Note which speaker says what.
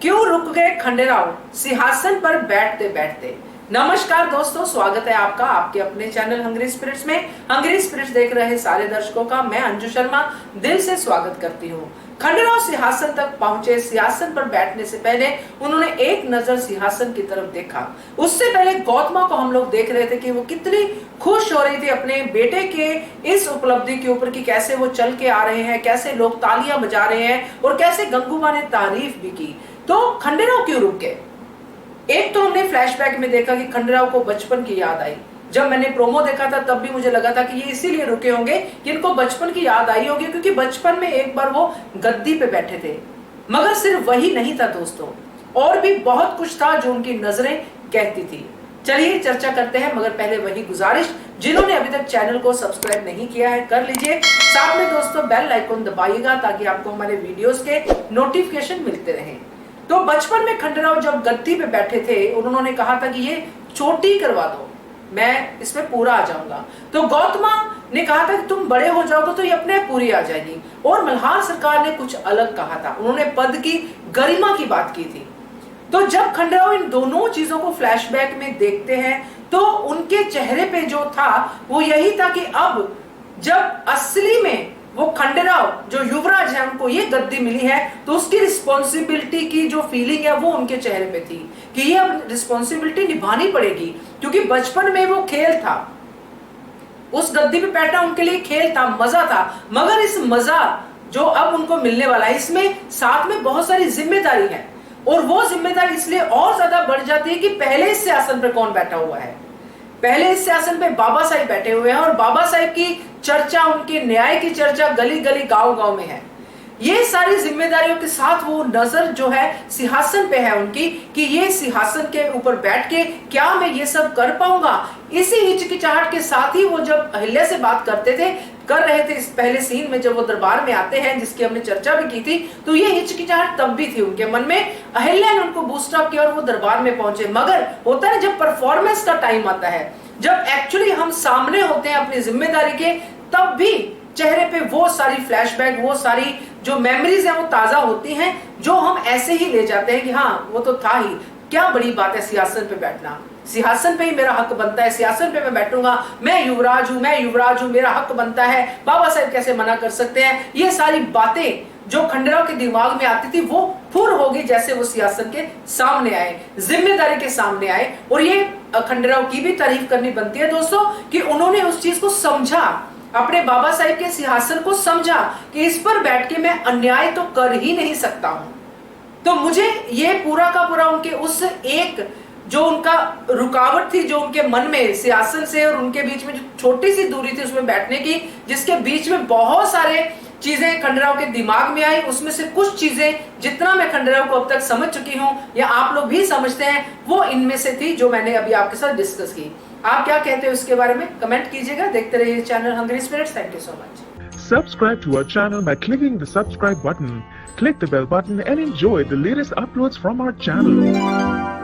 Speaker 1: क्यों रुक गए खंडेराव सिंहासन पर बैठते बैठते। नमस्कार दोस्तों, स्वागत है आपका आपके अपने चैनल हंग्री स्पिरिट्स में। हंग्री स्पिरिट्स देख रहे सारे दर्शकों का मैं अंजू शर्मा दिल से स्वागत करती हूँ। खंडेराव सिंहासन तक पहुंचे। सिंहासन पर बैठने से पहले उन्होंने एक नजर सिंहासन की तरफ देखा। उससे पहले गौतमा को हम लोग देख रहे थे कि वो कितनी खुश हो रही थी अपने बेटे के इस उपलब्धि के ऊपर कि कैसे वो चल के आ रहे हैं, कैसे लोग तालियां बजा रहे हैं और कैसे गंगूबा ने तारीफ भी की। तो खंडेराव क्यों रुक गए? एक तो हमने फ्लैशबैक में देखा कि खंडेराव को बचपन की याद आई। जब मैंने प्रोमो देखा था तब भी मुझे लगा था कि ये इसीलिए रुके होंगे कि इनको बचपन की याद आई होगी, क्योंकि बचपन में एक बार वो गद्दी पे बैठे थे। मगर सिर्फ वही नहीं था दोस्तों, और भी बहुत कुछ था जो उनकी नजरें कहती थी। चलिए चर्चा करते हैं, मगर पहले वही गुजारिश, जिन्होंने अभी तक चैनल को सब्सक्राइब नहीं किया है कर लीजिए। साथ में दोस्तों बेल आइकन दबाइएगा ताकि आपको हमारे वीडियोस के नोटिफिकेशन मिलते रहें। तो बचपन में खंडेराव जब गद्दी पे बैठे थे, उन्होंने कहा था कि ये चोटी करवा दो, मैं इसमें पूरा आ जाऊंगा। तो गौतमा ने कहा था कि तुम बड़े हो जाओगे तो ये अपने पूरी आ जाएगी। और मल्हार सरकार ने कुछ अलग कहा था, उन्होंने पद की गरिमा की बात की थी। तो जब खंडेराव इन दोनों चीजों को फ्लैशबैक में देखते हैं तो उनके चेहरे पे जो था वो यही था कि अब जब असली में वो खंडेराव जो युवराज है उनको ये गद्दी मिली है तो उसकी रिस्पॉन्सिबिलिटी की जो फीलिंग है वो उनके चेहरे पे थी कि ये अब रिस्पॉन्सिबिलिटी निभानी पड़ेगी। क्योंकि बचपन में वो खेल था, उस गद्दी पे बैठना उनके लिए खेल था, मजा था। मगर इस मजा जो अब उनको मिलने वाला है, इसमें साथ में बहुत सारी जिम्मेदारी है। और वो जिम्मेदारी इसलिए और ज्यादा बढ़ जाती है कि पहले इस सिंहासन पर कौन बैठा हुआ है। पहले इस सिंहासन पे बाबा साहिब बैठे हुए हैं और बाबा साहिब की चर्चा, उनके न्याय की चर्चा गली गली गांव गांव में है। ये सारी जिम्मेदारियों के साथ वो नजर जो है सिंहासन पे है उनकी कि ये सिंहासन के ऊपर बैठ के क्या मैं ये सब कर पाऊंगा। इसी हिचकिचाहट के साथ ही वो जब अहिल्या से बात कर रहे थे इस पहले सीन में, जब वो दरबार में आते हैं जिसकी हमने चर्चा भी की थी, तो ये हिचकिचाहट तब भी थी उनके मन में। अहिल्या ने उनको बूस्ट अप किया और वो दरबार में पहुंचे। मगर होता है जब परफॉर्मेंस का टाइम आता है, जब एक्चुअली हम सामने होते हैं अपनी जिम्मेदारी के, तब भी चेहरे पे वो सारी फ्लैशबैक, वो सारी जो मेमोरीज हैं वो ताजा होती हैं, जो हम ऐसे ही ले जाते हैं कि हाँ वो तो था ही, क्या बड़ी बात है सिंहासन पे बैठना, सिंहासन पे ही मेरा हक बनता है, सिंहासन पे मैं बैठूंगा, मैं युवराज हूं, मेरा हक बनता है, बाबा साहब कैसे मना कर सकते हैं। ये सारी बातें जो खंडेराव के दिमाग में आती थी वो फुर होगी जैसे वो सिंहासन के सामने आए, जिम्मेदारी के सामने आए। और ये खंडेराव की भी तारीफ करनी बनती है दोस्तों कि उन्होंने उस चीज को समझा, अपने बाबा साहिब के सिंहासन को समझा कि इस पर बैठ के मैं अन्याय तो कर ही नहीं सकता हूं। तो मुझे ये पूरा का पूरा उनके उस एक जो उनका रुकावट थी, जो उनके मन में सिंहासन से और उनके बीच में जो छोटी सी दूरी थी उसमें बैठने की, जिसके बीच में बहुत सारे चीजें खंडेराव के दिमाग में आई, उसमें से कुछ चीजें जितना मैं खंडेराव को अब तक समझ चुकी हूं या आप लोग भी समझते हैं, वो इनमें से थी जो मैंने अभी आपके साथ डिस्कस की। आप क्या कहते हो इसके बारे में कमेंट कीजिएगा। देखते रहिए channel hungry spirits. Thank you so much.
Speaker 2: Subscribe to our channel by clicking the subscribe button. Click the bell button and enjoy the latest uploads from our channel.